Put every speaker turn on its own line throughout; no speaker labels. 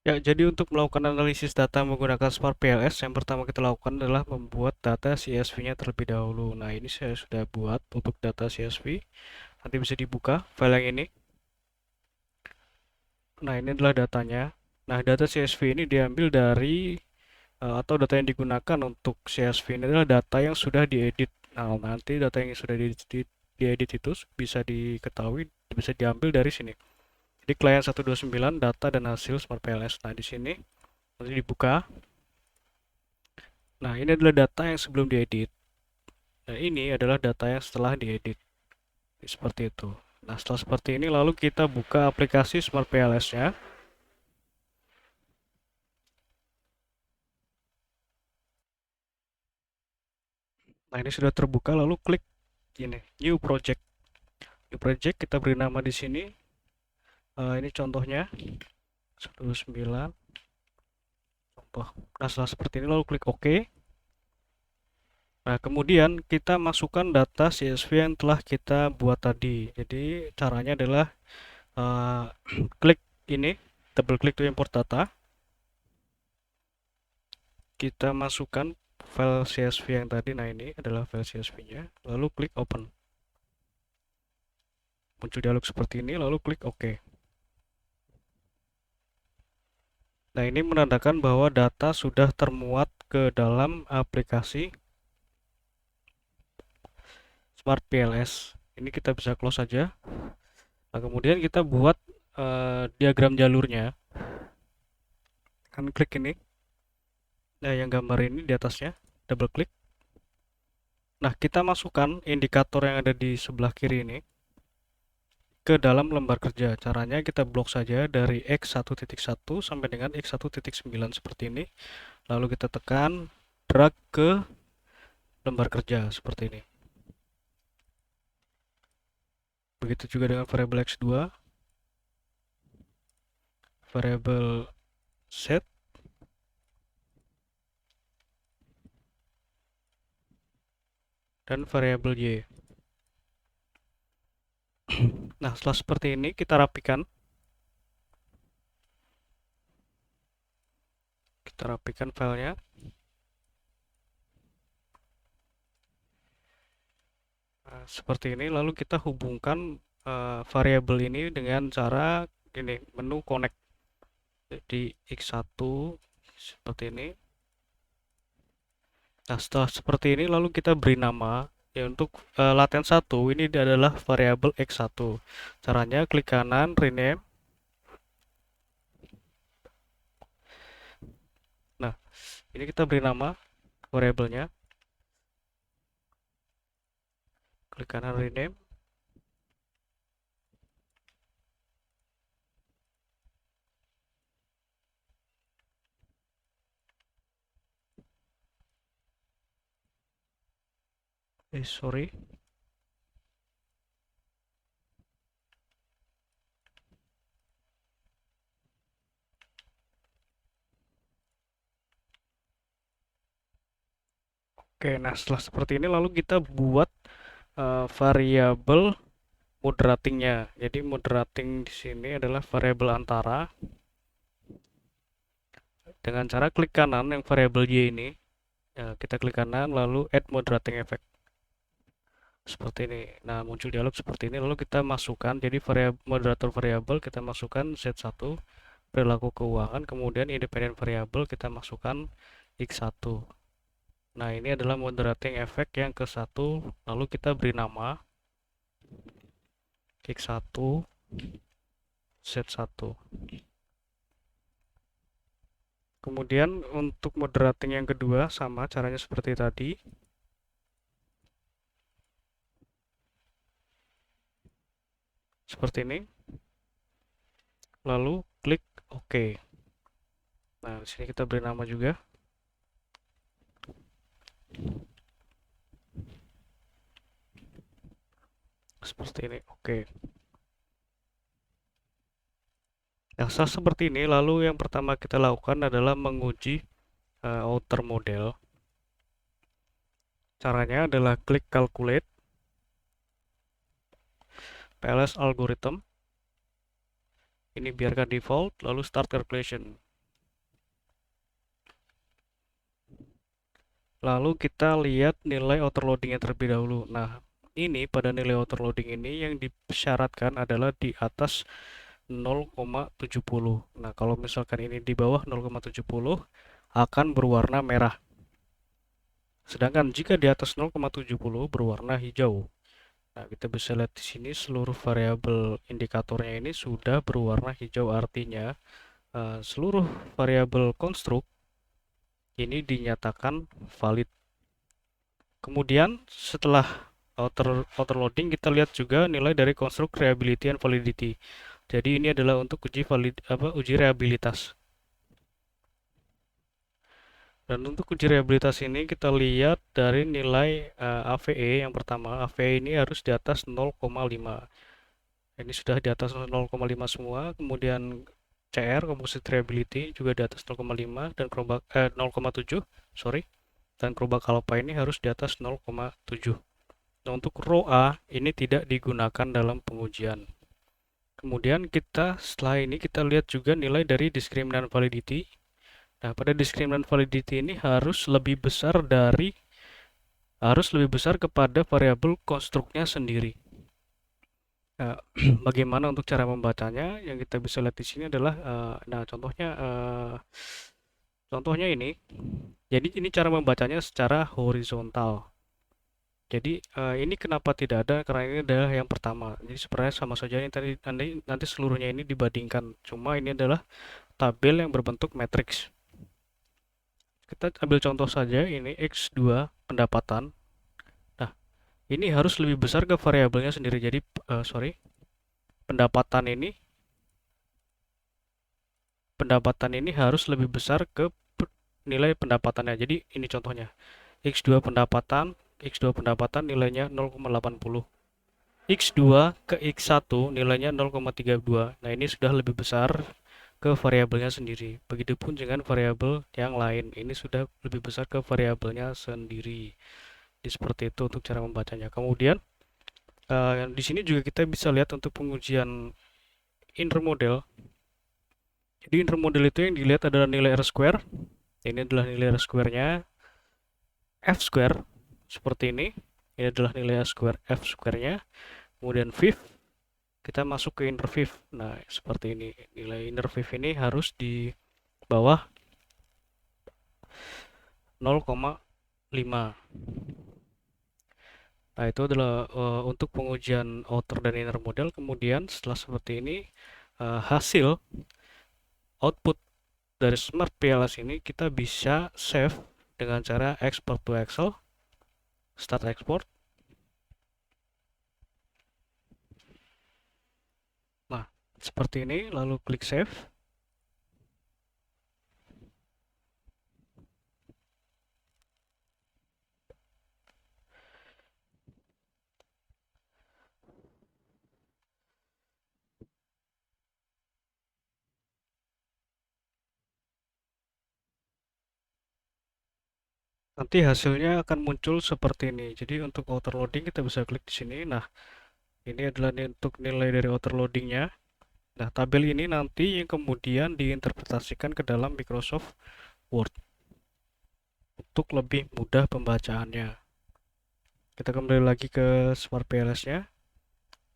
Ya, jadi untuk melakukan analisis data menggunakan Smart PLS, yang pertama kita lakukan adalah membuat data CSV-nya terlebih dahulu. Nah, ini saya sudah buat untuk data CSV. Nanti bisa dibuka file yang ini. Nah, ini adalah datanya. Nah, data CSV ini diambil dari atau data yang digunakan untuk CSV ini adalah data yang sudah diedit. Nah, nanti data yang sudah diedit itu bisa diketahui, bisa diambil dari sini. Jadi client 129 data dan hasil Smart PLS. Nah, di sini nanti dibuka. Nah, ini adalah data yang sebelum diedit. Dan ini adalah data yang setelah diedit. Seperti itu. Nah, setelah seperti ini lalu kita buka aplikasi Smart PLS-nya. Nah, ini sudah terbuka lalu klik ini, New Project. New Project kita beri nama di sini. Ini contohnya 129 contoh. Nah, setelah seperti ini lalu klik OK. Nah, kemudian kita masukkan data CSV yang telah kita buat tadi. Jadi caranya adalah uh, klik ini, double klik to import data. Kita masukkan file CSV yang tadi. Nah, ini adalah file CSV-nya. Lalu klik open. Muncul dialog seperti ini, lalu klik OK. Nah, ini menandakan bahwa data sudah termuat ke dalam aplikasi Smart PLS. Ini kita bisa close saja. Nah, kemudian kita buat diagram jalurnya. Kan klik ini. Nah, yang gambar ini di atasnya, double klik. Nah, kita masukkan indikator yang ada di sebelah kiri ini ke dalam lembar kerja. Caranya kita blok saja dari X1.1 sampai dengan X1.9 seperti ini. Lalu kita tekan, drag ke lembar kerja seperti ini. Begitu juga dengan variabel X2, variabel Z, dan variabel Y. Nah, setelah seperti ini kita rapikan. Kita rapikan filenya. Nah, seperti ini lalu kita hubungkan variabel ini dengan cara ini, menu connect. Jadi X1 seperti ini. Nah, setelah seperti ini lalu kita beri nama. Ya, untuk laten 1 ini adalah variabel X1. Caranya klik kanan, rename. Nah, ini kita beri nama variabelnya. Klik kanan, rename. Sorry. Oke, nah setelah seperti ini lalu kita buat variabel moderatingnya. Jadi moderating di sini adalah variabel antara dengan cara klik kanan yang variabel Y ini. Ya, kita klik kanan lalu add moderating effect. Seperti ini. Nah, muncul dialog seperti ini lalu kita masukkan jadi moderator variabel kita masukkan Z1 perilaku keuangan, kemudian independent variabel kita masukkan X1. Nah, ini adalah moderating effect yang ke satu, lalu kita beri nama X1 Z1. Kemudian untuk moderating yang kedua sama caranya seperti tadi. Seperti ini. Lalu klik OK. Nah, di sini kita beri nama juga. Seperti ini. Oke. Nah, setelah seperti ini, lalu yang pertama kita lakukan adalah menguji outer model. Caranya adalah klik calculate, PLS algorithm. Ini biarkan default, lalu start calculation. Lalu kita lihat nilai overloadingnya terlebih dahulu. Nah, ini pada nilai overloading ini yang disyaratkan adalah di atas 0,70. Nah, kalau misalkan ini di bawah 0,70 akan berwarna merah. Sedangkan jika di atas 0,70 berwarna hijau. Nah, kita bisa lihat di sini seluruh variabel indikatornya ini sudah berwarna hijau, artinya seluruh variabel konstruk ini dinyatakan valid. Kemudian setelah overloading kita lihat juga nilai dari konstruk reliability and validity. Jadi ini adalah untuk uji reliabilitas. Dan untuk uji reliabilitas ini kita lihat dari nilai AVE yang pertama. AVE ini harus di atas 0,5. Ini sudah di atas 0,5 semua. Kemudian CR, composite reliability, juga di atas 0,5 dan 0,7, sorry. Dan Crobak Alpha ini harus di atas 0,7. Nah, untuk ROA ini tidak digunakan dalam pengujian. Kemudian setelah ini kita lihat juga nilai dari discriminant validity. Nah, pada discriminant validity ini harus lebih besar kepada variabel konstruknya sendiri. Nah, bagaimana untuk cara membacanya? Yang kita bisa lihat di sini adalah, nah contohnya ini. Jadi ini cara membacanya secara horizontal. Jadi ini kenapa tidak ada? Karena ini adalah yang pertama. Jadi sebenarnya sama saja ini nanti seluruhnya ini dibandingkan. Cuma ini adalah tabel yang berbentuk matriks. Kita ambil contoh saja ini X2 pendapatan. Nah, ini harus lebih besar ke variabelnya sendiri. Jadi pendapatan ini harus lebih besar ke nilai pendapatannya. Jadi ini contohnya. X2 pendapatan nilainya 0,80. X2 ke X1 nilainya 0,32. Nah, ini sudah lebih besar ke variabelnya sendiri. Begitupun dengan variabel yang lain. Ini sudah lebih besar ke variabelnya sendiri. Jadi seperti itu untuk cara membacanya. Kemudian di sini juga kita bisa lihat untuk pengujian inner model. Jadi inner model itu yang dilihat adalah nilai R square. Ini adalah nilai R square-nya. F square seperti ini. Ini adalah nilai F square-nya. Kemudian fifth, kita masuk ke inner fifth. Nah, seperti ini. Nilai inner fifth ini harus di bawah 0,5. Nah, itu adalah untuk pengujian outer dan inner model. Kemudian setelah seperti ini, hasil output dari Smart PLS ini kita bisa save dengan cara export to Excel. Start export. Nah, seperti ini, lalu klik save. Nanti hasilnya akan muncul seperti ini. Jadi untuk overloading kita bisa klik di sini. Nah, ini adalah untuk nilai dari overloadingnya. Nah, tabel ini nanti yang kemudian diinterpretasikan ke dalam Microsoft Word untuk lebih mudah pembacaannya. Kita kembali lagi ke Smart PLS-nya.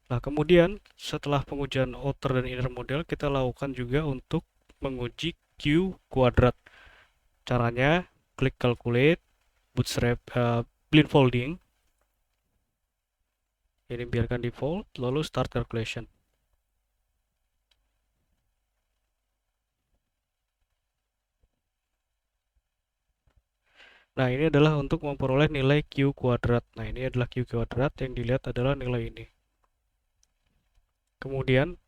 Nah, kemudian setelah pengujian outer dan inner model, kita lakukan juga untuk menguji Q kuadrat. Caranya, klik calculate, bootstrap, blindfolding. Ini biarkan default, lalu start calculation. Nah, ini adalah untuk memperoleh nilai Q kuadrat. Nah, ini adalah Q kuadrat, yang dilihat adalah nilai ini. Kemudian,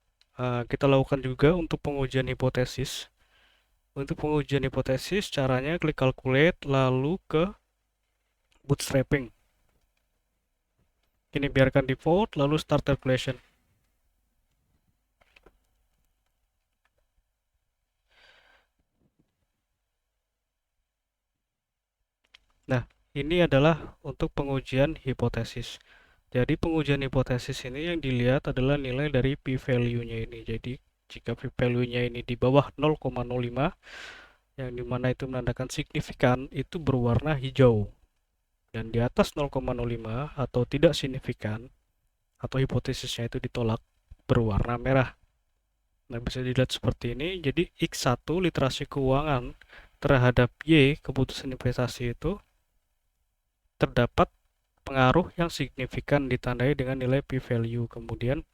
kita lakukan juga untuk pengujian hipotesis. Untuk pengujian hipotesis, caranya klik calculate, lalu ke bootstrapping. Ini biarkan default, lalu start calculation. Nah, ini adalah untuk pengujian hipotesis. Jadi pengujian hipotesis ini yang dilihat adalah nilai dari p-value-nya ini. Jadi jika p-value-nya ini di bawah 0,05, yang dimana itu menandakan signifikan itu berwarna hijau, dan di atas 0,05 atau tidak signifikan atau hipotesisnya itu ditolak berwarna merah. Nah, bisa dilihat seperti ini. Jadi X1 literasi keuangan terhadap Y keputusan investasi itu terdapat pengaruh yang signifikan ditandai dengan nilai p-value. Kemudian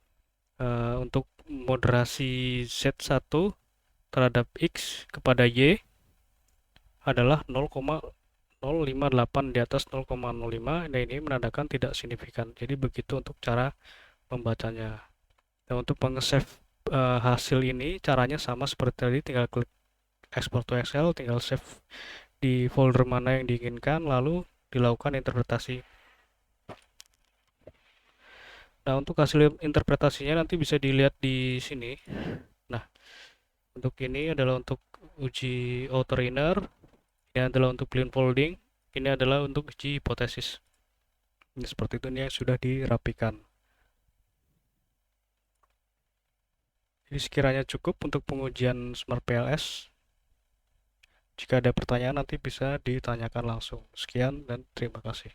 untuk moderasi Z1 terhadap X kepada Y adalah 0,058 di atas 0,05. Nah, ini menandakan tidak signifikan. Jadi begitu untuk cara membacanya. Dan untuk meng-save hasil ini caranya sama seperti tadi, tinggal klik export to Excel, tinggal save di folder mana yang diinginkan, lalu dilakukan interpretasi. Nah, untuk hasil interpretasinya nanti bisa dilihat di sini. Nah, untuk ini adalah untuk uji outer inner, ini adalah untuk clean folding, ini adalah untuk uji hipotesis. Ini seperti itu, ini yang sudah dirapikan. Jadi sekiranya cukup untuk pengujian Smart PLS. Jika ada pertanyaan nanti bisa ditanyakan langsung. Sekian dan terima kasih.